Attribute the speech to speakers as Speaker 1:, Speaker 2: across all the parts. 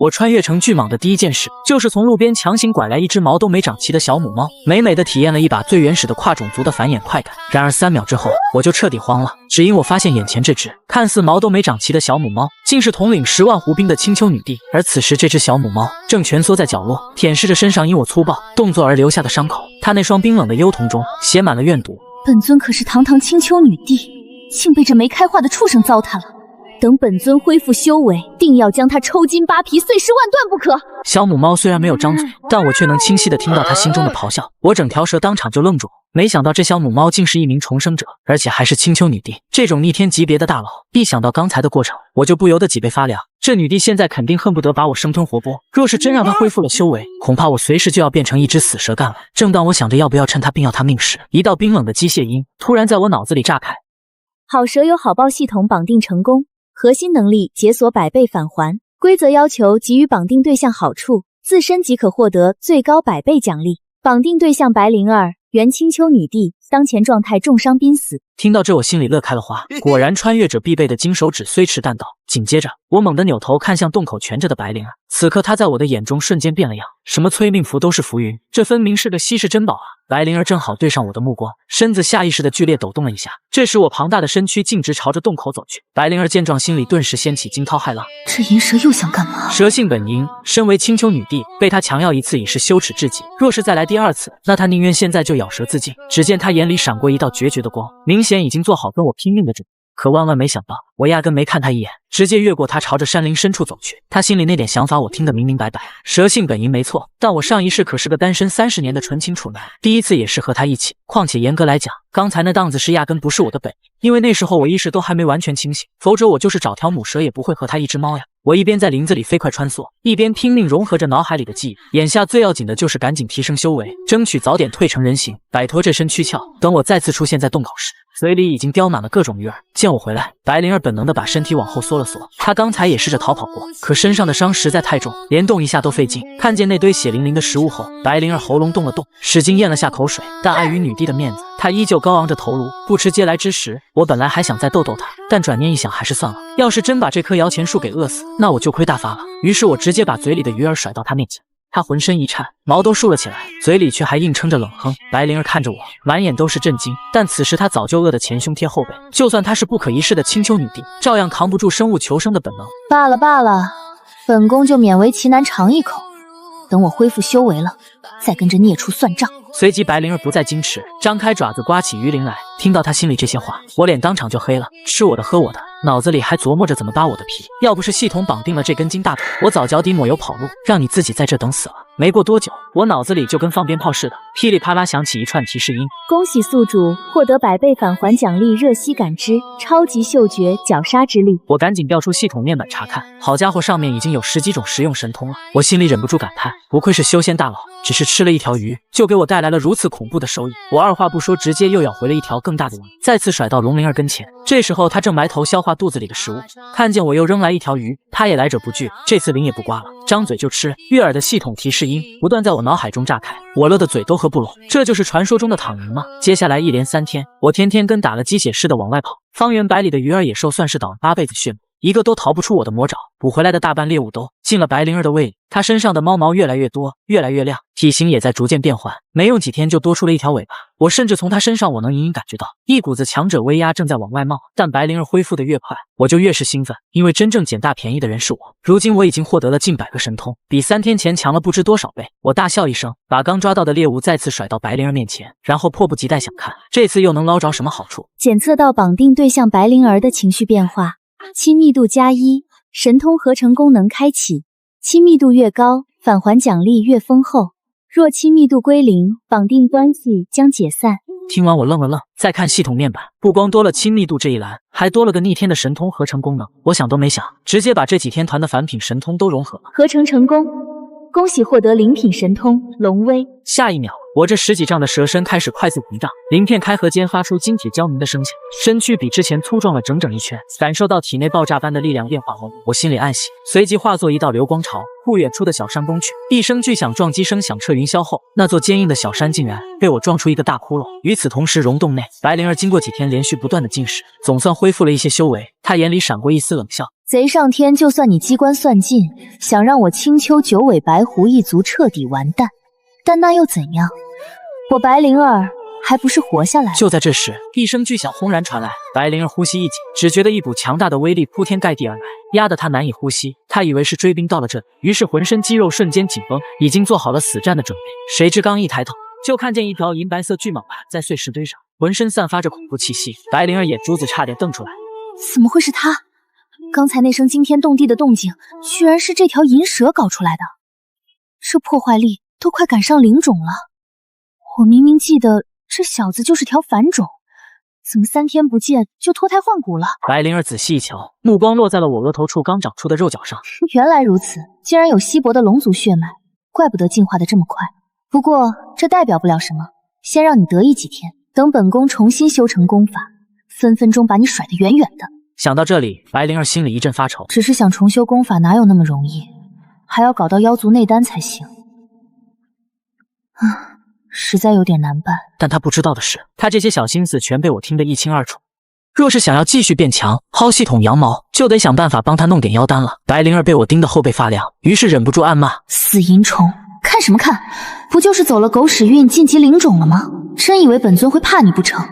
Speaker 1: 我穿越成巨蟒的第一件事，就是从路边强行拐来一只毛都没长齐的小母猫，美美的体验了一把最原始的跨种族的繁衍快感。然而3秒之后，我就彻底慌了，只因我发现眼前这只看似毛都没长齐的小母猫，竟是统领10万狐兵的青丘女帝。而此时，这只小母猫正蜷缩在角落，舔舐着身上因我粗暴动作而留下的伤口。它那双冰冷的幽瞳中写满了怨毒。
Speaker 2: 本尊可是堂堂青丘女帝，竟被这没开化的畜生糟蹋了。等本尊恢复修为，定要将他抽筋扒皮、碎尸万段不可！
Speaker 1: 小母猫虽然没有张嘴，但我却能清晰地听到它心中的咆哮。我整条蛇当场就愣住，没想到这小母猫竟是一名重生者，而且还是青丘女帝。这种逆天级别的大佬，一想到刚才的过程，我就不由得脊背发凉。这女帝现在肯定恨不得把我生吞活剥。若是真让她恢复了修为，恐怕我随时就要变成一只死蛇干了。正当我想着要不要趁她病要她命时，一道冰冷的机械音突然在我脑子里炸开。
Speaker 2: 好蛇友好报系统绑定成功。核心能力解锁100倍返还，规则要求给予绑定对象好处，自身即可获得最高100倍奖励。绑定对象白灵儿，原青丘女帝，当前状态重伤濒死。听到这，我心里乐开了花。果然，穿越者必备的金手指虽迟但到。紧接着，我猛地扭头看向洞口蜷着的白灵儿，此刻她在我的眼中瞬间变了样，什么催命符都是浮云，这分明是个稀世珍宝啊！白灵儿正好对上我的目光，身子下意识的剧烈抖动了一下。这时，我庞大的身躯径直朝着洞口走去。白灵儿见状，心里顿时掀起惊涛骇浪。这银蛇又想干嘛？
Speaker 1: 蛇性本阴，身为青丘女帝，被她强要一次已是羞耻至极。若是再来第2次，那她宁愿现在就咬舌自尽。只见她眼里闪过一道决绝的光，明显已经做好跟我拼命的准备。可万万没想到，我压根没看他一眼，直接越过他朝着山林深处走去。他心里那点想法我听得明明白白，蛇性本淫没错，但我上一世可是个单身30年的纯情处男，第一次也是和他一起。况且严格来讲，刚才那档子事压根不是我的本意，因为那时候我意识都还没完全清醒，否则我就是找条母蛇也不会和他一只猫呀。我一边在林子里飞快穿梭，一边拼命融合着脑海里的记忆。眼下最要紧的就是赶紧提升修为，争取早点蜕成人形，摆脱这身躯壳。等我再次出现在洞口时，嘴里已经叼满了各种鱼饵。见我回来，白灵儿本能的把身体往后缩了缩。她刚才也试着逃跑过，可身上的伤实在太重，连动一下都费劲。看见那堆血淋淋的食物后，白灵儿喉咙动了动，使劲咽了下口水，但碍于女帝的面子，她依旧高昂着头颅，不吃嗟来之食。我本来还想再逗逗她，但转念一想，还是算了。要是真把这棵摇钱树给饿死，那我就亏大发了。于是我直接把嘴里的鱼饵甩到她面前。他浑身一颤，毛都竖了起来，嘴里却还硬撑着冷哼。白灵儿看着我，满眼都是震惊，但此时她早就饿得前胸贴后背，就算她是不可一世的青丘女帝，照样扛不住生物求生的本能。
Speaker 2: 罢了罢了，本宫就勉为其难尝一口，等我恢复修为了，再跟这孽畜算账。
Speaker 1: 随即白灵儿不再矜持，张开爪子刮起鱼鳞来。听到她心里这些话，我脸当场就黑了，吃我的喝我的，脑子里还琢磨着怎么扒我的皮。要不是系统绑定了这根筋大腿，我早脚底抹油跑路，让你自己在这等死了。没过多久，我脑子里就跟放鞭炮似的，噼里啪啦响起一串提示音。
Speaker 2: 恭喜宿主获得100倍返还奖励热息感知、超级嗅觉、绞杀之力。
Speaker 1: 我赶紧调出系统面板查看，好家伙，上面已经有10几种实用神通了。我心里忍不住感叹，不愧是修仙大佬，只是吃了一条鱼，就给我带来了如此恐怖的收益。我二话不说，直接又咬回了一条更大的鱼，再次甩到龙灵儿跟前。这时候他正埋头消化肚子里的食物，看见我又扔来一条鱼，他也来者不拒，这次鳞也不刮了，张嘴就吃。悦耳的系统提示音不断在我脑海中炸开，我乐得嘴都合不拢。这就是传说中的躺赢吗？接下来一连3天，我天天跟打了鸡血似的往外跑，方圆百里的鱼儿野兽算是倒了8辈子血霉，一个都逃不出我的魔爪。捕回来的大半猎物都进了白灵儿的胃里，她身上的猫毛越来越多，越来越亮，体型也在逐渐变换，没用几天就多出了一条尾巴。我甚至从她身上，我能隐隐感觉到一股子强者威压正在往外冒。但白灵儿恢复的越快，我就越是兴奋，因为真正捡大便宜的人是我。如今我已经获得了近100个神通，比3天前强了不知多少倍。我大笑一声，把刚抓到的猎物再次甩到白灵儿面前，然后迫不及待想看这次又能捞着什么好处。
Speaker 2: 检测到绑定对象白灵儿的情绪变化，亲密度+1，神通合成功能开启。亲密度越高，返还奖励越丰厚。若亲密度归0，绑定关系将解散。
Speaker 1: 听完我愣了愣，再看系统面板，不光多了亲密度这一栏，还多了个逆天的神通合成功能。我想都没想，直接把这几天团的返品神通都融合了。
Speaker 2: 合成成功，恭喜获得灵品神通龙威。
Speaker 1: 下一秒，我这10几丈的蛇身开始快速膨胀，鳞片开合间发出金铁交鸣的声响，身躯比之前粗壮了整整1圈。感受到体内爆炸般的力量变化后，我心里暗喜，随即化作一道流光潮，不远处的小山崩去。一声巨响撞击声响彻云霄后，那座坚硬的小山竟然被我撞出一个大窟窿。与此同时，溶洞内，白灵儿经过几天连续不断的进食，总算恢复了一些修为。她眼里闪过一丝冷笑。
Speaker 2: 贼上天，就算你机关算尽，想让我青丘九尾白狐一族彻底完蛋，但那又怎样？我白灵儿还不是活下来了。
Speaker 1: 就在这时，一声巨响轰然传来，白灵儿呼吸一紧，只觉得一股强大的威力铺天盖地而来，压得她难以呼吸。她以为是追兵到了这里，于是浑身肌肉瞬间紧绷，已经做好了死战的准备。谁知刚一抬头，就看见一条银白色巨蟒爬在碎石堆上，浑身散发着恐怖气息。白灵儿眼珠子差点瞪出来，
Speaker 2: 怎么会是他？刚才那声惊天动地的动静，居然是这条银蛇搞出来的，这破坏力都快赶上灵种了。我明明记得这小子就是条凡种，怎么3天不见就脱胎换骨了？
Speaker 1: 白灵儿仔细一瞧，目光落在了我额头处刚长出的肉角上。
Speaker 2: 原来如此，竟然有稀薄的龙族血脉，怪不得进化的这么快。不过这代表不了什么，先让你得意几天，等本宫重新修成功法，分分钟把你甩得远远的。
Speaker 1: 想到这里，白灵儿心里一阵发愁，
Speaker 2: 只是想重修功法哪有那么容易，还要搞到妖族内丹才行。实在有点难办。
Speaker 1: 但他不知道的是，他这些小心思全被我听得一清二楚。若是想要继续变强，薅系统羊毛，就得想办法帮他弄点妖丹了。白灵儿被我盯得后背发凉，于是忍不住暗骂：
Speaker 2: 死淫虫，看什么看？不就是走了狗屎运晋级灵种了吗？真以为本尊会怕你不成？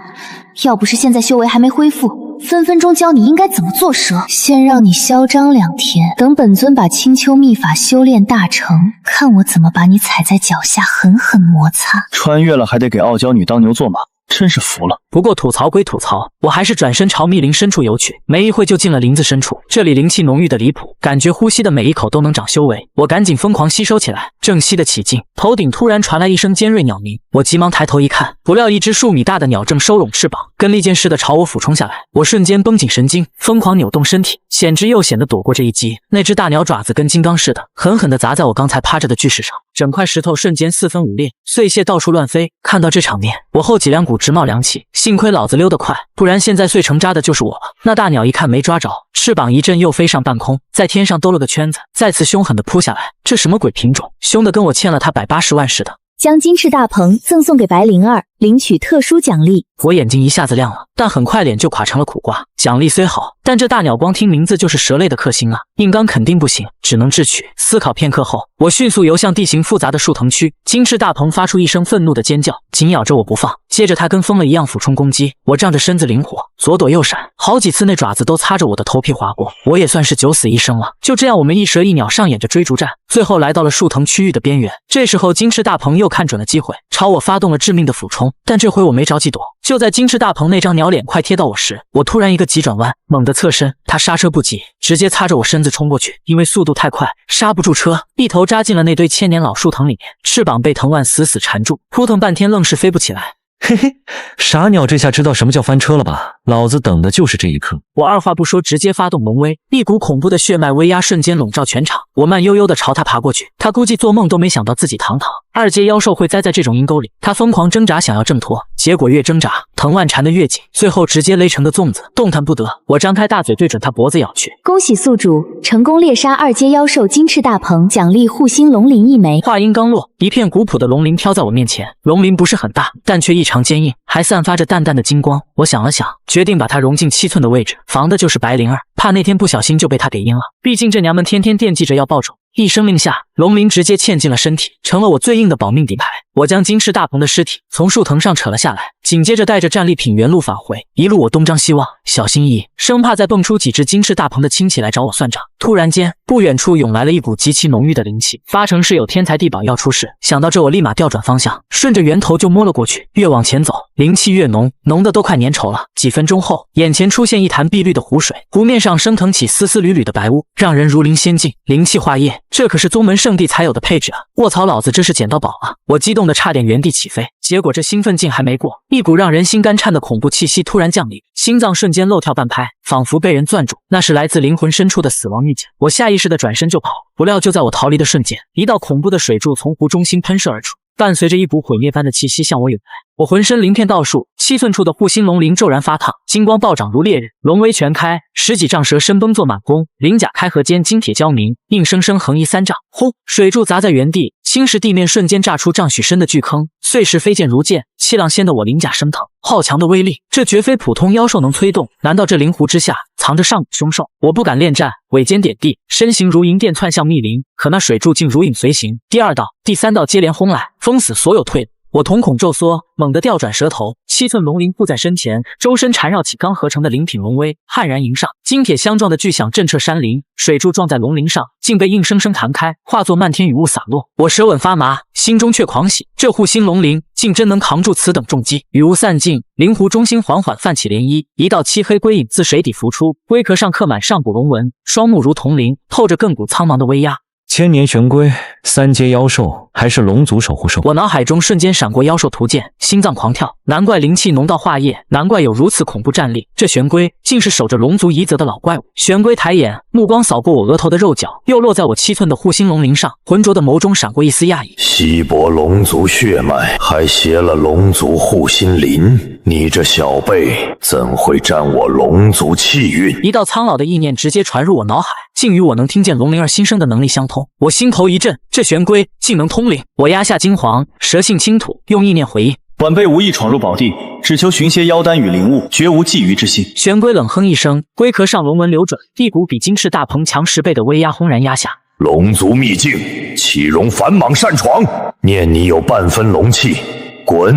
Speaker 2: 要不是现在修为还没恢复，分分钟教你应该怎么做蛇。先让你嚣张2天，等本尊把青丘秘法修炼大成，看我怎么把你踩在脚下狠狠摩擦。
Speaker 3: 穿越了还得给傲娇女当牛做马，真是服了。
Speaker 1: 不过吐槽归吐槽，我还是转身朝密林深处游去。没一会就进了林子深处，这里灵气浓郁的离谱，感觉呼吸的每一口都能长修为。我赶紧疯狂吸收起来，正吸得起劲，头顶突然传来一声尖锐鸟鸣。我急忙抬头一看，不料一只数米大的鸟正收拢翅膀，跟利箭似的朝我俯冲下来。我瞬间绷紧神经，疯狂扭动身体，险之又险的躲过这一击。那只大鸟爪子跟金刚似的，狠狠地砸在我刚才趴着的巨石上，整块石头瞬间4分5裂，碎屑到处乱飞。看到这场面，我后脊梁骨直冒凉气，幸亏老子溜得快，不然现在碎成渣的就是我了。那大鸟一看没抓着，翅膀一震又飞上半空，在天上兜了个圈子，再次凶狠地扑下来。这什么鬼品种，凶得跟我欠了他180万似的。
Speaker 2: 将金翅大鹏赠送给白灵儿，领取特殊奖励。
Speaker 1: 我眼睛一下子亮了，但很快脸就垮成了苦瓜。奖励虽好，但这大鸟光听名字就是蛇类的克星啊，硬刚肯定不行，只能智取。思考片刻后，我迅速游向地形复杂的树藤区。金翅大鹏发出一声愤怒的尖叫，紧咬着我不放，接着他跟疯了一样俯冲攻击。我仗着身子灵活，左躲右闪，好几次那爪子都擦着我的头皮划过，我也算是九死一生了。就这样，我们一蛇一鸟上演着追逐战，最后来到了树藤区域的边缘。这时候，金翅大鹏又看准了机会，朝我发动了致命的俯冲，但这回我没着急躲。就在金翅大鹏那张鸟脸快贴到我时，我突然一个急转弯，猛地侧身，他刹车不及，直接擦着我身子冲过去。因为速度太快，刹不住车，一头扎进了那堆千年老树藤里面，翅膀被藤蔓死死缠住，扑腾半天愣是飞不起来。
Speaker 4: 嘿嘿，傻鸟这下知道什么叫翻车了吧？老子等的就是这一刻。
Speaker 1: 我二话不说，直接发动龙威，一股恐怖的血脉威压瞬间笼罩全场。我慢悠悠地朝他爬过去，他估计做梦都没想到自己堂堂2阶妖兽会栽在这种阴沟里。他疯狂挣扎，想要挣脱，结果越挣扎，藤蔓缠得越紧，最后直接勒成个粽子，动弹不得。我张开大嘴对准他脖子咬去。
Speaker 2: 恭喜宿主成功猎杀2阶妖兽金翅大鹏，奖励护心龙鳞1枚。
Speaker 1: 话音刚落，一片古朴的龙鳞飘在我面前。龙鳞不是很大，但却异常坚硬，还散发着淡淡的金光。我想了想，决定把它融进7寸的位置，防的就是白灵儿，怕那天不小心就被他给阴了。毕竟这娘们天天惦记着要报仇。一声令下，龙鳞直接嵌进了身体，成了我最硬的保命底牌。我将金翅大鹏的尸体从树藤上扯了下来，紧接着带着战利品原路返回。一路我东张西望，小心翼翼，生怕再蹦出几只金翅大鹏的亲戚来找我算账。突然间，不远处涌来了一股极其浓郁的灵气，八成是有天才地宝要出世。想到这，我立马调转方向，顺着源头就摸了过去。越往前走，灵气越浓，浓的都快粘稠了。几分钟后，眼前出现一潭碧绿的湖水，湖面上升腾起丝丝缕缕的白雾，让人如临仙境。灵气化液，这可是宗门圣地才有的配置啊！卧槽，老子这是捡到宝啊！我激动的差点原地起飞，结果这兴奋劲还没过，一股让人心肝颤的恐怖气息突然降临，心脏瞬间漏跳半拍，仿佛被人攥住。那是来自灵魂深处的死亡预警。我下意识的转身就跑，不料就在我逃离的瞬间，一道恐怖的水柱从湖中心喷射而出，伴随着一股毁灭般的气息向我涌来。我浑身鳞片倒竖，7寸处的护心龙鳞骤然发烫，金光暴涨如烈日，龙威全开，10几丈蛇身崩作满弓，鳞甲开合间金铁交鸣，硬生生横移3丈。轰！水柱砸在原地，青石地面瞬间炸出丈许深的巨坑，碎石飞溅如箭，气浪掀得我鳞甲生疼。好强的威力，这绝非普通妖兽能催动。难道这灵狐之下藏着上古凶兽？我不敢恋战，尾尖点地，身形如银电窜向密林，可那水柱竟如影随形。第二道、第三道接连轰来，封死所有退路。我瞳孔骤缩，猛地调转蛇头，7寸龙鳞护在身前，周身缠绕起刚合成的灵品龙威，悍然迎上，金铁相撞的巨响震彻山林，水柱撞在龙鳞上，竟被硬生生弹开，化作漫天雨雾洒落。我舌吻发麻，心中却狂喜，这护心龙鳞竟真能扛住此等重击。雨雾散尽，灵狐中心缓缓泛起涟漪，一道漆黑龟影自水底浮出，龟壳上刻满上古龙纹，双目如铜鳞，透着亘古苍茫的威压。
Speaker 4: 千年玄龟，3阶妖兽，还是龙族守护兽？
Speaker 1: 我脑海中瞬间闪过妖兽图鉴，心脏狂跳，难怪灵气浓到化液，难怪有如此恐怖战力。这玄龟竟是守着龙族遗泽的老怪物。玄龟抬眼，目光扫过我额头的肉角，又落在我7寸的护心龙鳞上，浑浊的眸中闪过一丝讶异。
Speaker 5: 稀薄龙族血脉，还携了龙族护心鳞，你这小辈怎会沾我龙族气运？
Speaker 1: 一道苍老的意念直接传入我脑海，竟与我能听见龙灵儿心声的能力相通。我心头一震，这玄龟竟能通灵。我压下金黄，蛇性倾吐，用意念回应。
Speaker 3: 晚辈无意闯入宝地，只求寻些妖丹与灵物，绝无觊觎之心。
Speaker 1: 玄龟冷哼一声，龟壳上龙纹流转，一股比金翅大鹏强10倍的威压轰然压下。
Speaker 5: 龙族秘境，岂容反莽擅闯？念你有半分龙气，滚！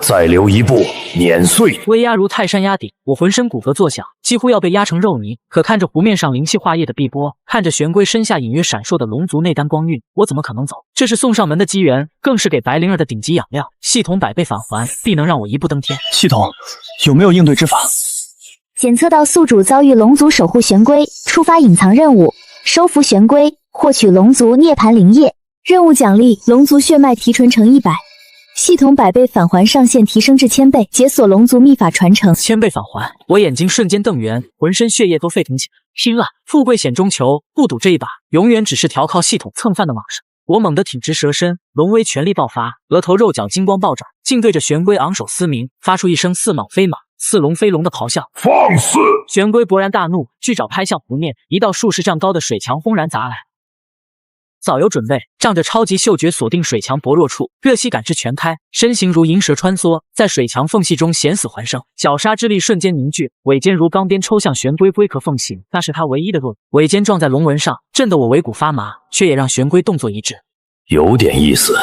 Speaker 5: 再留一步，碾碎！
Speaker 1: 威压如泰山压顶，我浑身骨骼作响，几乎要被压成肉泥。可看着湖面上灵气化液的碧波，看着玄龟身下隐约闪烁的龙族内丹光晕，我怎么可能走？这是送上门的机缘，更是给白灵儿的顶级养料。系统100倍返还，必能让我一步登天。
Speaker 3: 系统有没有应对之法？
Speaker 2: 检测到宿主遭遇龙族守护玄龟，触发隐藏任务，收服玄龟，获取龙族涅槃灵液。任务奖励：龙族血脉提纯成100。系统100倍返还上限提升至1000倍，解锁龙族秘法传承
Speaker 1: ，1000倍返还。我眼睛瞬间瞪圆，浑身血液都沸腾起来。拼了！富贵险中求，不赌这一把，永远只是条靠系统蹭饭的莽生。我猛地挺直蛇身，龙威全力爆发，额头肉角金光暴涨，竟对着玄龟昂首嘶鸣，发出一声似蟒非蟒，似龙非龙的咆哮。
Speaker 5: 放肆！
Speaker 1: 玄龟勃然大怒，巨爪拍向湖面，一道数十丈高的水墙轰然砸来。早有准备，仗着超级嗅觉锁定水墙薄弱处，热息感知全开，身形如银蛇穿梭，在水墙缝隙中险死还生，绞杀之力瞬间凝聚，尾尖如钢鞭抽向玄龟，龟壳凤形，那是他唯一的弱点。尾尖撞在龙纹上，震得我尾骨发麻，却也让玄龟动作一致。
Speaker 5: 有点意思，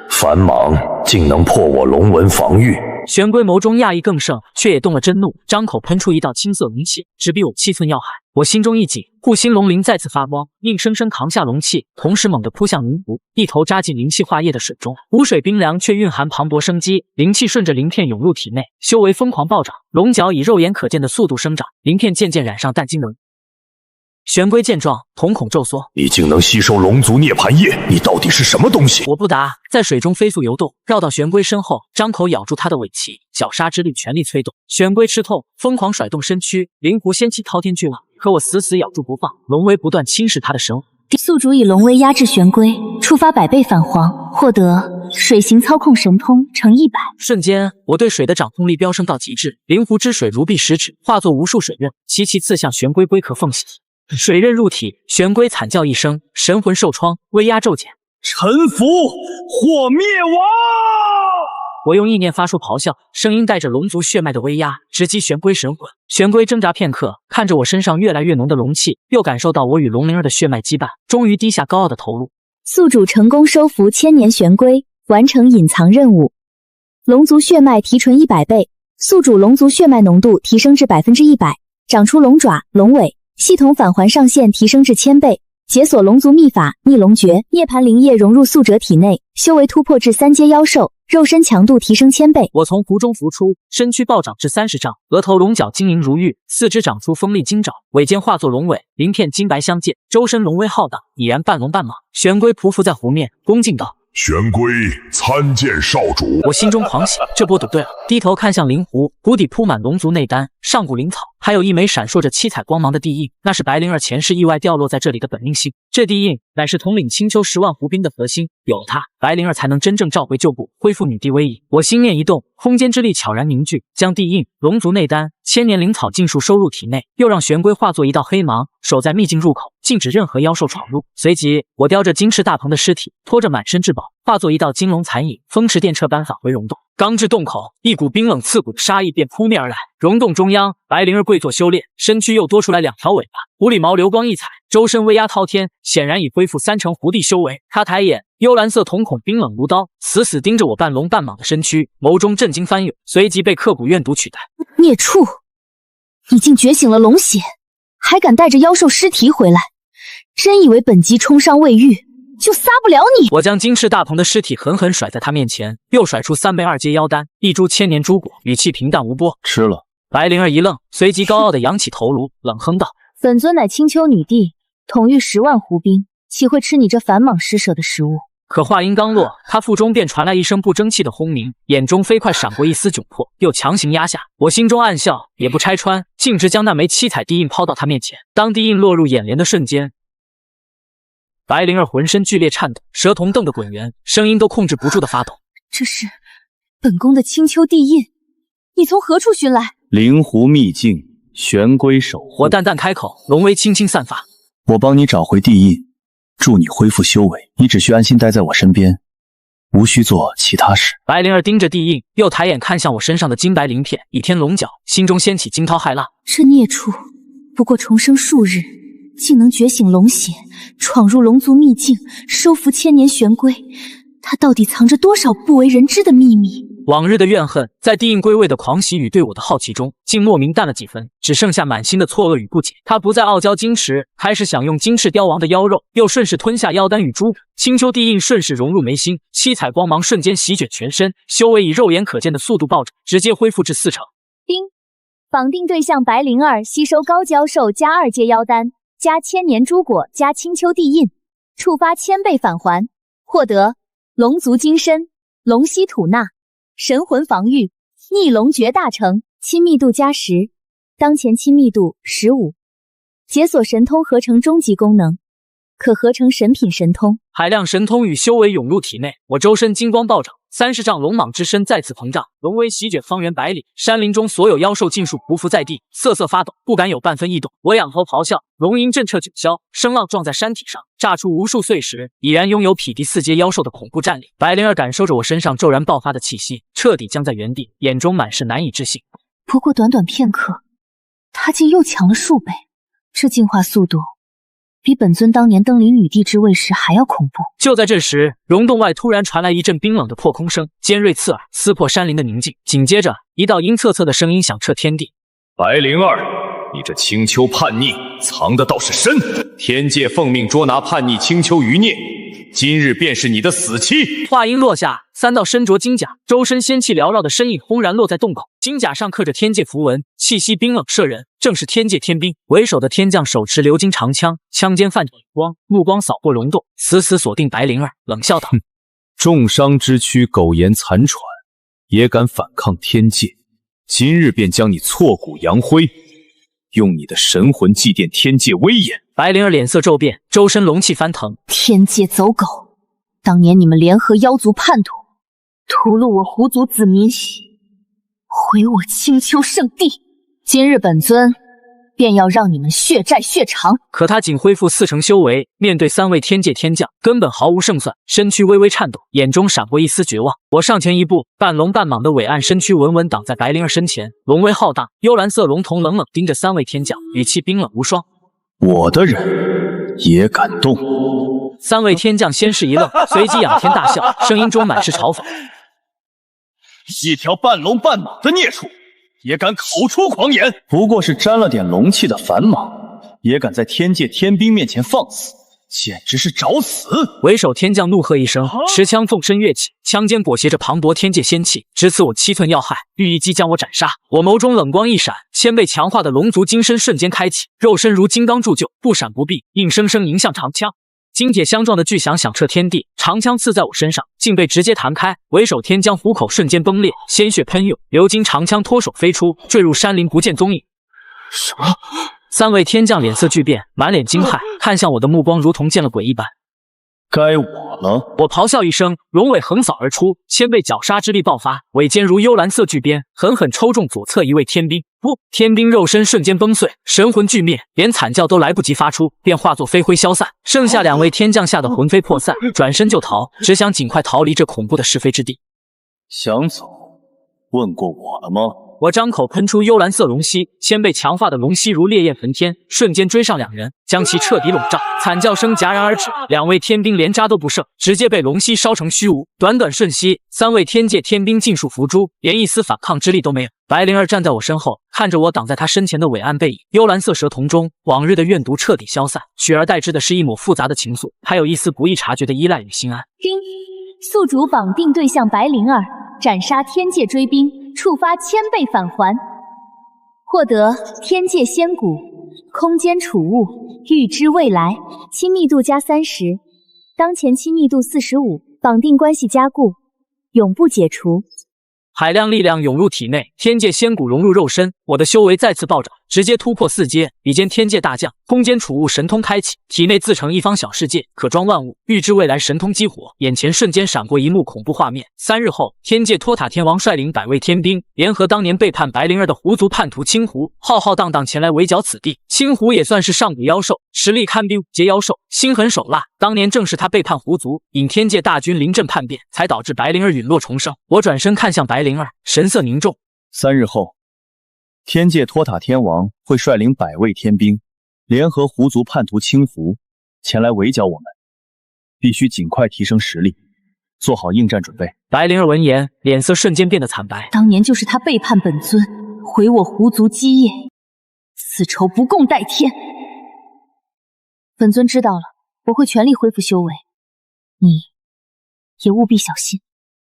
Speaker 5: 反莽竟能破我龙纹防御。
Speaker 1: 玄龟眸中讶异更盛，却也动了真怒，张口喷出一道青色龙气，直逼我7寸要害。我心中一紧，护心龙鳞再次发光，硬生生扛下龙气，同时猛地扑向灵湖，一头扎进灵气化液的水中。湖水冰凉，却蕴含磅礴生机，灵气顺着鳞片涌入体内，修为疯狂暴涨，龙角以肉眼可见的速度生长，鳞片渐渐染上淡金轮。玄龟见状，瞳孔骤缩。
Speaker 5: 你竟能吸收龙族涅槃液，你到底是什么东西？
Speaker 1: 我不答，在水中飞速游动，绕到玄龟身后，张口咬住它的尾鳍，绞杀之力全力催动。玄龟吃痛，疯狂甩动身躯，灵狐仙气滔天巨浪，可我死死咬住不放，龙威不断侵蚀它的神。
Speaker 2: 宿主以龙威压制玄龟，触发100倍返还，获得水行操控神通乘100。
Speaker 1: 瞬间，我对水的掌控力飙升到极致，灵狐之水如臂食指，化作无数水刃，齐齐刺向玄龟龟壳缝隙。水刃入体，玄龟惨叫一声，神魂受创，威压骤减，
Speaker 3: 臣服或灭亡！
Speaker 1: 我用意念发出咆哮，声音带着龙族血脉的威压，直击玄龟神魂。玄龟挣扎片刻，看着我身上越来越浓的龙气，又感受到我与龙灵儿的血脉羁绊，终于低下高傲的头颅。
Speaker 2: 宿主成功收服千年玄龟，完成隐藏任务。龙族血脉提纯100倍，宿主龙族血脉浓度提升至100%，长出龙爪、龙尾。系统返还上限提升至1000倍，解锁龙族秘法逆龙诀，涅槃灵液融入宿者体内，修为突破至3阶妖兽，肉身强度提升1000倍。
Speaker 1: 我从湖中浮出，身躯暴涨至30丈，额头龙角晶莹如玉，四肢长出锋利金爪，尾尖化作龙尾，鳞片金白相间，周身龙威浩荡，已然半龙半蟒。玄龟匍匐在湖面，恭敬道：
Speaker 5: 玄龟参见少主。
Speaker 1: 我心中狂喜，这波赌对了，低头看向灵湖，湖底铺满龙族内丹、上古灵草，还有一枚闪烁着七彩光芒的地印，那是白灵儿前世意外掉落在这里的本命星。这地印乃是统领青丘10万湖兵的核心，有了它，白灵儿才能真正召回旧部，恢复女帝威仪。我心念一动，空间之力悄然凝聚，将地印、龙族内丹、千年灵草尽数收入体内，又让玄龟化作一道黑芒，守在秘境入口，禁止任何妖兽闯入。随即，我叼着金翅大鹏的尸体，拖着满身至宝，化作一道金龙残影，风驰电掣般返回溶洞。刚至洞口，一股冰冷刺骨的杀意便扑面而来。溶洞中央，白灵儿跪坐修炼，身躯又多出来2条尾巴，狐狸毛流光溢彩，周身威压滔天，显然已恢复3成狐帝修为。他抬眼，幽蓝色瞳孔冰冷如刀，死死盯着我半龙半蟒的身躯，眸中震惊翻涌，随即被刻骨怨毒取代。
Speaker 2: 孽畜，你竟觉醒了龙血，还敢带着妖兽尸体回来，真以为本姬冲伤未愈就撒不了你？
Speaker 1: 我将金翅大鹏的尸体狠狠甩在他面前，又甩出3枚2阶妖丹，一株千年珠果，语气平淡无波。
Speaker 3: 吃了。
Speaker 1: 白灵儿一愣，随即高傲地扬起头颅，冷哼道：“
Speaker 2: 本尊乃青丘女帝，统御10万湖兵，岂会吃你这繁莽施舍的食物？”
Speaker 1: 可话音刚落，他腹中便传来一声不争气的轰鸣，眼中飞快闪过一丝窘迫，又强行压下。我心中暗笑，也不拆穿，径直将那枚七彩地印抛到他面前。当地印落入眼帘的瞬间，白灵儿浑身剧烈颤抖，蛇瞳瞪得滚圆，声音都控制不住的发抖。
Speaker 2: 这是本宫的青丘地印，你从何处寻来？
Speaker 3: 灵湖秘境，玄龟守护。
Speaker 1: 我淡淡开口，龙威轻轻散发。
Speaker 3: 我帮你找回地印，助你恢复修为。你只需安心待在我身边，无需做其他事。
Speaker 1: 白灵儿盯着地印，又抬眼看向我身上的金白鳞片，倚天龙角，心中掀起惊涛骇浪。
Speaker 2: 这孽畜不过重生数日，竟能觉醒龙血，闯入龙族秘境，收服千年玄龟。他到底藏着多少不为人知的秘密？
Speaker 1: 往日的怨恨，在地印归位的狂喜与对我的好奇中，竟莫名淡了几分，只剩下满心的错愕与不解。他不再傲娇矜持，开始享用金翅雕王的妖肉，又顺势吞下妖丹与珠果。青丘地印顺势融入眉心，七彩光芒瞬间席卷全身，修为以肉眼可见的速度暴涨，直接恢复至4成。
Speaker 2: 丁，绑定对象白灵儿吸收高蛟兽加2阶妖丹加千年珠果加青丘地印，触发1000倍返还，获得龙族金身、龙息吐纳、神魂防御、逆龙诀大成，亲密度加10，当前亲密度15，解锁神通合成终极功能，可合成神品神通。
Speaker 1: 海量神通与修为涌入体内，我周身金光暴涨，30丈龙蟒之身再次膨胀，龙威席卷方圆百里，山林中所有妖兽尽数匍匐在地，瑟瑟发抖，不敢有半分异动。我仰头咆哮，龙吟震彻九霄，声浪撞在山体上，炸出无数碎石，已然拥有匹敌4阶妖兽的恐怖战力。白灵儿感受着我身上骤然爆发的气息，彻底僵在原地，眼中满是难以置信。
Speaker 2: 不过短短片刻，他竟又强了数倍，这进化速度比本尊当年登临女帝之位时还要恐怖。
Speaker 1: 就在这时，溶洞外突然传来一阵冰冷的破空声，尖锐刺耳，撕破山林的宁静。紧接着，一道阴恻恻的声音响彻天地：“
Speaker 5: 白灵儿，你这青丘叛逆藏的倒是深，天界奉命捉拿叛逆青丘余孽，今日便是你的死期。”
Speaker 1: 话音落下，3道身着金甲、周身仙气缭绕的身影轰然落在洞口，金甲上刻着天界符文，气息冰冷摄人，正是天界天兵。为首的天将手持鎏金长枪，枪尖泛着银光，目光扫过溶洞，死死锁定白灵儿，冷笑道：“
Speaker 5: 重伤之躯苟延残喘，也敢反抗天界，今日便将你挫骨扬灰，用你的神魂祭奠天界威严。”
Speaker 1: 白灵儿脸色骤变，周身龙气翻腾。
Speaker 2: 天界走狗，当年你们联合妖族叛徒，屠戮我狐族子民喜，毁我青丘圣地，今日本尊便要让你们血债血偿。
Speaker 1: 可他仅恢复4成修为，面对3位天界天将，根本毫无胜算，身躯微微颤抖，眼中闪过一丝绝望。我上前一步，半龙半蟒的伟岸身躯稳稳挡在白灵儿身前，龙威浩大，幽蓝色龙瞳冷冷盯着3位天将，语气冰冷无双：“
Speaker 3: 我的人也敢动
Speaker 1: ？”3位天将先是一愣，随即仰天大笑，声音中满是嘲讽：“
Speaker 3: 一条半龙半蟒的孽畜，也敢口出狂言！不过是沾了点龙气的凡蟒，也敢在天界天兵面前放肆，简直是找死！”
Speaker 1: 为首天将怒喝一声，持枪纵身跃起，枪尖裹挟着磅礴天界仙气，直刺我7寸要害，欲一击将我斩杀。我眸中冷光一闪，1000倍强化的龙族金身瞬间开启，肉身如金刚铸就，不闪不避，硬生生迎向长枪。金铁相撞的巨响响彻天地，长枪刺在我身上，竟被直接弹开。为首天将虎口瞬间崩裂，鲜血喷涌，鎏金长枪脱手飞出，坠入山林不见踪影。
Speaker 3: 什么？
Speaker 1: 三位天将脸色巨变，满脸惊骇，看向我的目光如同见了鬼一般。
Speaker 3: 该我了！
Speaker 1: 我咆哮一声，龙尾横扫而出，千倍绞杀之力爆发，尾尖如幽蓝色巨鞭，狠狠抽中左侧一位天兵。不，天兵肉身瞬间崩碎，神魂俱灭，连惨叫都来不及发出，便化作飞灰消散。剩下2位天将吓得魂飞魄散，转身就逃，只想尽快逃离这恐怖的是非之地。
Speaker 3: 想走，问过我了吗？
Speaker 1: 我张口喷出幽蓝色龙息，千倍强化的龙息如烈焰焚天，瞬间追上2人，将其彻底笼罩。惨叫声戛然而止，2位天兵连渣都不剩，直接被龙息烧成虚无。短短瞬息，3位天界天兵尽数伏诛，连一丝反抗之力都没有。白灵儿站在我身后，看着我挡在她身前的伟岸背影，幽蓝色蛇瞳中，往日的怨毒彻底消散，取而代之的是一抹复杂的情愫，还有一丝不易察觉的依赖与心安。
Speaker 2: 叮，宿主绑定对象白灵儿，斩杀天界追兵，触发1000倍返还，获得天界仙骨、空间储物、预知未来，亲密度加30，当前亲密度45，绑定关系加固，永不解除。
Speaker 1: 海量力量涌入体内，天界仙骨融入肉身，我的修为再次暴涨，直接突破4阶，比肩天界大将。空间储物神通开启，体内自成一方小世界，可装万物。预知未来神通激活，眼前瞬间闪过一幕恐怖画面。3日后，天界托塔天王率领100位天兵，联合当年背叛白灵儿的狐族叛徒青狐，浩浩荡荡前来围剿此地。青狐也算是上古妖兽，实力堪比5阶妖兽，心狠手辣。当年正是他背叛狐族，引天界大军临阵叛变，才导致白灵儿陨落重生。我转身看向白灵儿，神色凝重。
Speaker 3: 3日后，天界托塔天王会率领100位天兵，联合狐族叛徒青狐，前来围剿我们，必须尽快提升实力，做好应战准备。
Speaker 1: 白灵儿闻言，脸色瞬间变得惨白。
Speaker 2: 当年就是他背叛本尊，毁我狐族基业，此仇不共戴天。本尊知道了，我会全力恢复修为，你也务必小心。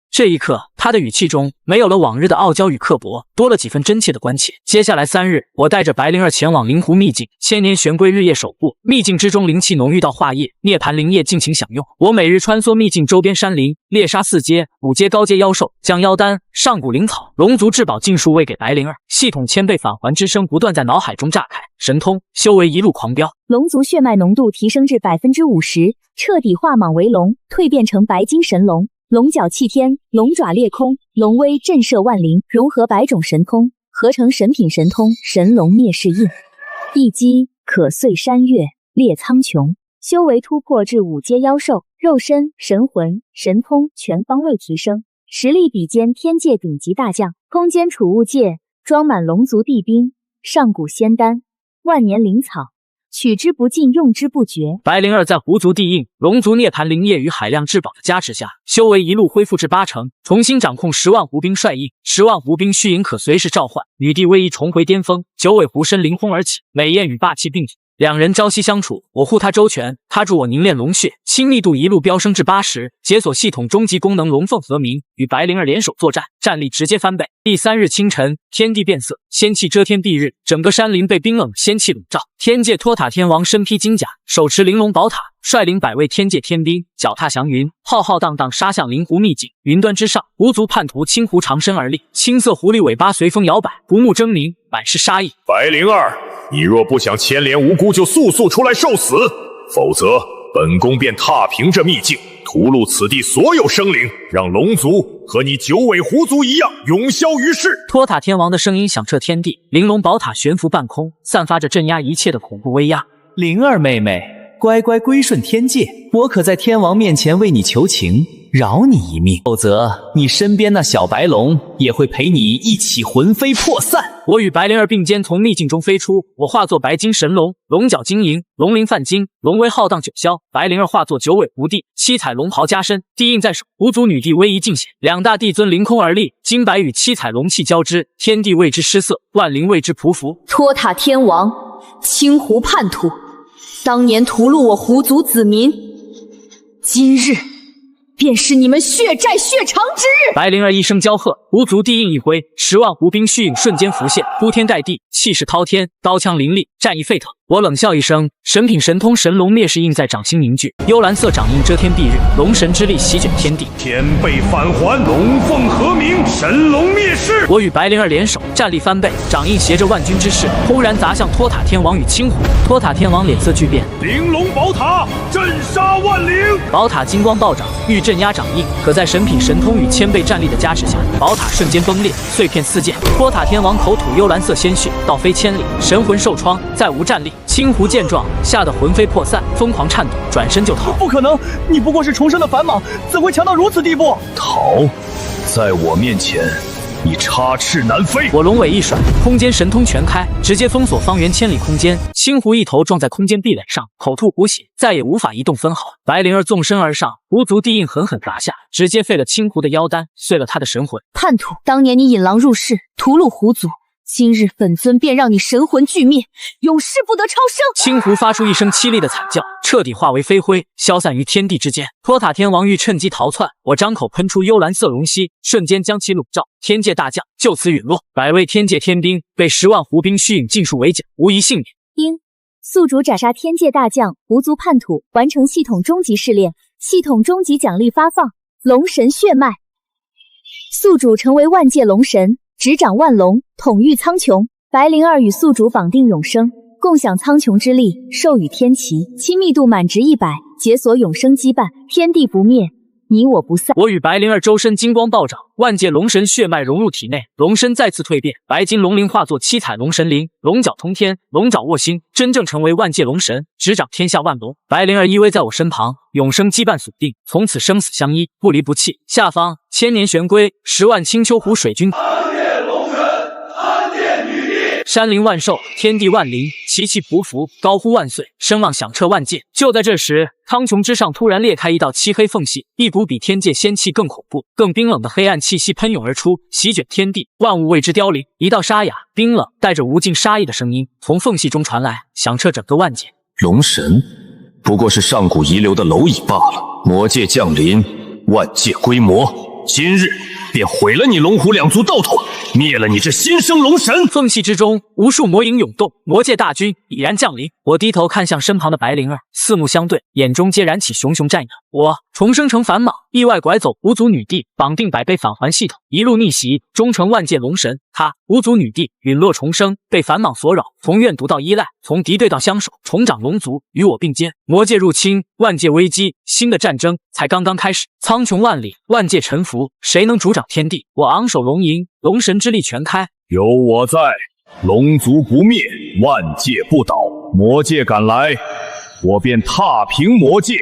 Speaker 1: 这一刻，他的语气中没有了往日的傲娇与刻薄，多了几分真切的关切。接下来3日，我带着白灵儿前往灵湖秘境，千年玄龟日夜守护。秘境之中灵气浓郁到化液，涅槃灵液尽情享用。我每日穿梭秘境周边山林，猎杀4阶、5阶高阶妖兽，将妖丹、上古灵草、龙族至宝尽数喂给白灵儿。系统1000倍返还之声不断在脑海中炸开，神通修为一路狂飙。
Speaker 2: 龙族血脉浓度提升至50%，彻底化蟒为龙，蜕变成白金神龙。龙角弃天，龙爪裂空，龙威震慑万灵，融合100种神通，合成神品神通神龙灭世印，一击可碎山岳，裂苍穹。修为突破至5阶妖兽，肉身、神魂、神通全方位提升，实力比肩天界顶级大将。空间储物界装满龙族地兵、上古仙丹、万年灵草，取之不尽，用之不绝。
Speaker 1: 白灵儿在狐族地印、龙族涅槃灵液与海量至宝的加持下，修为一路恢复至80%，重新掌控10万狐兵帅印，10万狐兵虚影可随时召唤。女帝威仪重回巅峰，9尾狐身凌空而起，美艳与霸气并举。2人朝夕相处，我护他周全，他助我凝练龙血，亲密度一路飙升至80，解锁系统终极功能龙凤和鸣，与白灵儿联手作战，战力直接翻倍。第3日清晨，天地变色，仙气遮天蔽日，整个山林被冰冷仙气笼罩。天界托塔天王身披金甲，手持玲珑宝塔，率领100位天界天兵，脚踏祥云，浩浩荡荡杀向灵湖秘境。云端之上，狐族叛徒青狐长身而立，青色狐狸尾巴随风摇摆，不目狰狞，满是杀意。
Speaker 6: 白灵儿，你若不想牵连无辜，就速出来受死，否则本宫便踏平这秘境，屠戮此地所有生灵，让龙族和你9尾狐族一样永消于世。
Speaker 1: 托塔天王的声音响彻天地，玲珑宝塔悬浮半空，散发着镇压一切的恐怖威压。
Speaker 7: 灵儿妹妹，乖乖归顺天界，我可在天王面前为你求情，饶你一命，否则你身边那小白龙也会陪你一起魂飞魄散。
Speaker 1: 我与白灵儿并肩从秘境中飞出，我化作白金神龙，龙角晶莹，龙鳞泛金，龙威浩荡九霄。白灵儿化作9尾狐帝，七彩龙袍加身，地印在手，狐族女帝威仪尽显，2大帝尊凌空而立，金白与七彩龙气交织，天地为之失色，万灵为之匍匐。
Speaker 2: 托塔天王，青狐叛徒，当年屠戮我狐族子民，今日便是你们血债血偿之日！
Speaker 1: 白灵儿一声娇喝，无足地印一挥，10万狐兵虚影瞬间浮现，铺天盖地，气势滔天，刀枪林立，战意沸腾。我冷笑一声，神品神通神龙灭世印在掌心凝聚，幽蓝色掌印遮天蔽日，龙神之力席卷天地，
Speaker 6: 天被返还，龙凤和鸣，神龙灭世。
Speaker 1: 我与白灵儿联手，战力翻倍，掌印携着万军之势，轰然砸向托塔天王与青狐。托塔天王脸色巨变，
Speaker 6: 玲珑宝塔震杀万灵。
Speaker 1: 宝塔金光暴涨，欲镇压掌印，可在神品神通与1000倍战力的加持下，宝塔瞬间崩裂，碎片四溅。托塔天王口吐幽蓝色鲜血，倒飞千里，神魂受创，再无战力。青狐见状，吓得魂飞魄散，疯狂颤抖，转身就逃。
Speaker 3: 不可能，你不过是重生的凡蟒，怎会强到如此地步？
Speaker 6: 逃，在我面前，你插翅难飞。
Speaker 1: 我龙尾一甩，空间神通全开，直接封锁方圆千里空间。青狐一头撞在空间壁垒上，口吐骨血，再也无法移动分毫。白灵儿纵身而上，无足地印狠狠砸下，直接废了青狐的妖丹，碎了他的神魂。
Speaker 2: 叛徒，当年你引狼入室，屠戮狐族。今日本尊便让你神魂俱灭，永世不得超生！
Speaker 1: 青狐发出一声凄厉的惨叫，彻底化为飞灰，消散于天地之间。托塔天王欲趁机逃窜，我张口喷出幽蓝色龙息，瞬间将其笼罩，天界大将就此陨落。百位天界天兵被10万狐兵虚影尽数围剿，无一幸免。
Speaker 2: 宿主斩杀天界大将狐族叛徒，完成系统终极试炼，系统终极奖励发放：龙神血脉。宿主成为万界龙神，执掌万龙，统御苍穹。白灵儿与宿主绑定永生，共享苍穹之力，授予天齐，亲密度满值100，解锁永生羁绊，天地不灭，你我不散。
Speaker 1: 我与白灵儿周身金光暴涨，万界龙神血脉融入体内，龙身再次蜕变，白金龙鳞化作7彩龙神鳞，龙角通天，龙爪握心，真正成为万界龙神，执掌天下万龙。白灵儿依偎在我身旁，永生羁绊锁定，从此生死相依，不离不弃。下方千年玄龟，10万青丘湖水君。山林万兽，天地万灵，齐齐匍匐，高呼万岁，声望响彻万界。就在这时，苍穹之上突然裂开一道漆黑缝隙，一股比天界仙气更恐怖、更冰冷的黑暗气息喷涌而出，席卷天地，万物为之凋零。一道沙哑、冰冷、带着无尽杀意的声音从缝隙中传来，响彻整个万界。
Speaker 6: 龙神不过是上古遗留的蝼蚁罢了。魔界降临，万界归魔，今日便毁了你龙虎两族道统，灭了你这新生龙神。
Speaker 1: 缝隙之中，无数魔影涌动，魔界大军已然降临。我低头看向身旁的白灵儿，四目相对，眼中皆燃起熊熊战意。我重生成凡蟒，意外拐走狐族女帝，绑定百倍返还系统，一路逆袭，终成万界龙神。他狐族女帝陨落重生，被凡蟒所扰，从怨毒到依赖，从敌对到相守，重掌龙族，与我并肩。魔界入侵，万界危机，新的战争才刚刚开始。苍穹万里，万界沉浮，谁能主掌天地？我昂首龙吟，龙神之力全开。
Speaker 6: 有我在，龙族不灭，万界不倒。魔界赶来，我便踏平魔界，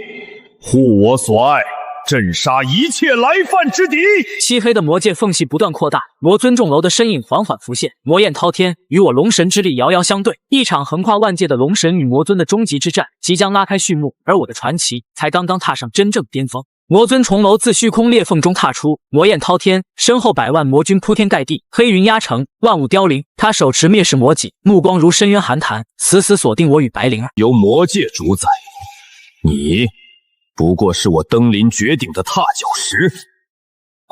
Speaker 6: 护我所爱，震杀一切来犯之敌。
Speaker 1: 漆黑的魔界缝隙不断扩大，魔尊重楼的身影缓缓浮现，魔焰滔天，与我龙神之力遥遥相对。一场横跨万界的龙神与魔尊的终极之战即将拉开序幕，而我的传奇才刚刚踏上真正巅峰。魔尊重楼自虚空裂缝中踏出，魔焰滔天，身后百万魔军铺天盖地，黑云压城，万物凋零。他手持灭世魔戟，目光如深渊寒潭，死死锁定我与白灵儿。
Speaker 6: 由魔界主宰，你不过是我登临绝顶的踏脚石。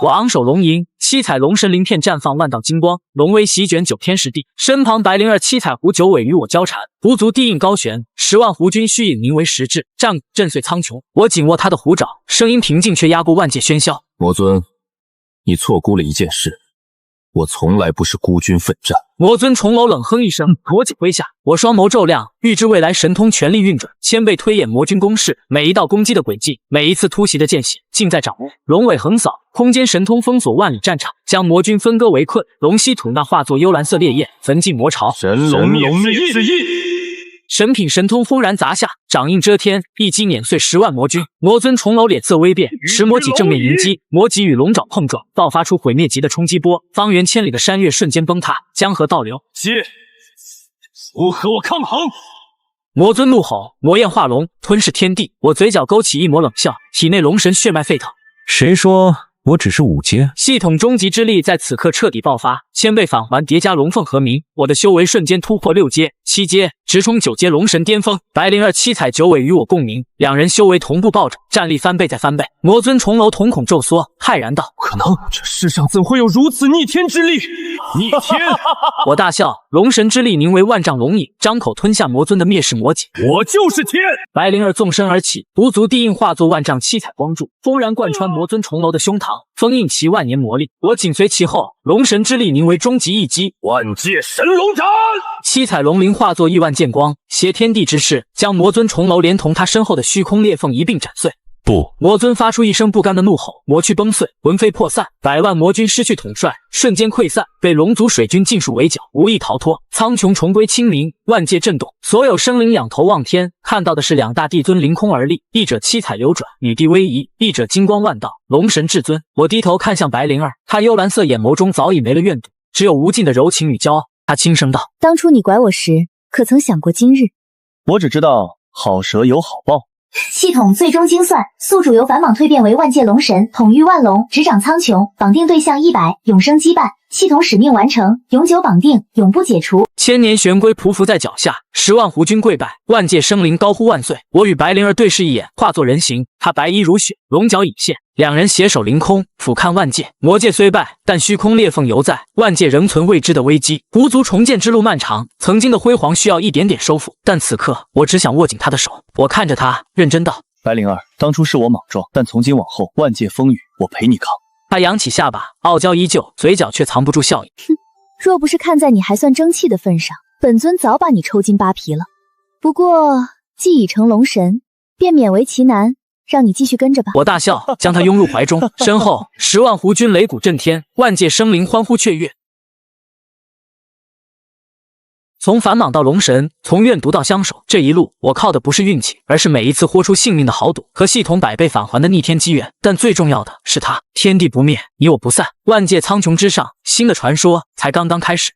Speaker 1: 我昂首龙吟，7彩龙神鳞片绽放万道金光，龙威席卷9天10地。身旁白灵儿7彩狐九尾与我交缠，狐族地印高悬，10万狐军虚影凝为实质，战鼓震碎苍穹。我紧握他的狐爪，声音平静却压过万界喧嚣。
Speaker 6: 魔尊，你错估了一件事，我从来不是孤军奋战。
Speaker 1: 魔尊重楼冷哼一声，魔戟挥下，我双眸骤亮，预知未来神通全力运转，1000倍推演魔军攻势，每一道攻击的轨迹，每一次突袭的间隙，尽在掌握。龙尾横扫，空间神通封锁万里战场，将魔军分割为困。龙息吐纳化作幽蓝色烈焰，焚尽魔巢。
Speaker 6: 神龙灭世印。
Speaker 1: 神品神通轰然砸下，掌印遮天，一击碾碎10万魔军。魔尊重楼脸色微变，持魔戟正面迎击，魔戟与龙爪碰撞，爆发出毁灭级的冲击波，方圆千里的山岳瞬间崩塌，江河倒流。
Speaker 3: 不和我抗衡！
Speaker 1: 魔尊怒吼，魔焰化龙，吞噬天地。我嘴角勾起一抹冷笑，体内龙神血脉沸腾。
Speaker 4: 谁说我只是5阶。
Speaker 1: 系统终极之力在此刻彻底爆发，千倍返还叠加龙凤和鸣，我的修为瞬间突破6阶、7阶，直冲9阶龙神巅峰。白灵儿、七彩九尾与我共鸣，两人修为同步暴涨，战力翻倍再翻倍。魔尊重楼瞳孔骤缩，骇然道：“
Speaker 3: 可能这世上怎会有如此逆天之力？逆天！”
Speaker 1: 我大笑，龙神之力凝为万丈龙影，张口吞下魔尊的灭世魔戟。
Speaker 3: 我就是天！
Speaker 1: 白灵儿纵身而起，不足地印化作万丈七彩光柱，轰然贯穿魔尊重楼的胸膛，封印其万年魔力。我紧随其后，龙神之力凝为终极一击，
Speaker 3: 万界神龙斩！
Speaker 1: 七彩龙鳞化作亿万剑光，挟天地之势，将魔尊重楼连同他身后的虚空裂缝一并斩碎。
Speaker 4: 不！
Speaker 1: 魔尊发出一声不甘的怒吼，魔躯崩碎，魂飞魄散，百万魔军失去统帅，瞬间溃散，被龙族水军尽数围剿，无一逃脱。苍穹重归清明，万界震动，所有生灵仰头望天，看到的是两大帝尊凌空而立，一者七彩流转，女帝威仪；一者金光万道，龙神至尊。我低头看向白灵儿，她幽蓝色眼眸中早已没了怨毒，只有无尽的柔情与骄傲。她轻声道：“
Speaker 2: 当初你拐我时，可曾想过今日？”
Speaker 3: 我只知道好蛇有好报。
Speaker 2: 系统最终精算，宿主由反蟒蜕变为万界龙神，统御万龙，执掌苍穹，绑定对象100，永生羁绊。系统使命完成，永久绑定，永不解除。
Speaker 1: 千年玄龟匍匐在脚下，10万狐军跪拜，万界生灵高呼万岁。我与白灵儿对视一眼，化作人形，她白衣如雪，龙角隐现，两人携手凌空，俯瞰万界。魔界虽败，但虚空裂缝犹在，万界仍存未知的危机。狐族重建之路漫长，曾经的辉煌需要一点点收复，但此刻我只想握紧她的手。我看着她，认真道：“
Speaker 3: 白灵儿，当初是我莽撞，但从今往后，万界风雨我陪你扛。”
Speaker 1: 他扬起下巴，傲娇依旧，嘴角却藏不住笑意。
Speaker 2: 哼，若不是看在你还算争气的份上，本尊早把你抽筋扒皮了。不过既已成龙神，便勉为其难，让你继续跟着吧。
Speaker 1: 我大笑，将他拥入怀中，身后10万狐军擂鼓震天，万界生灵欢呼雀跃。从反蟒到龙神，从怨毒到相守，这一路我靠的不是运气，而是每一次豁出性命的豪赌和系统百倍返还的逆天机缘。但最重要的是他，天地不灭，你我不散。万界苍穹之上，新的传说才刚刚开始。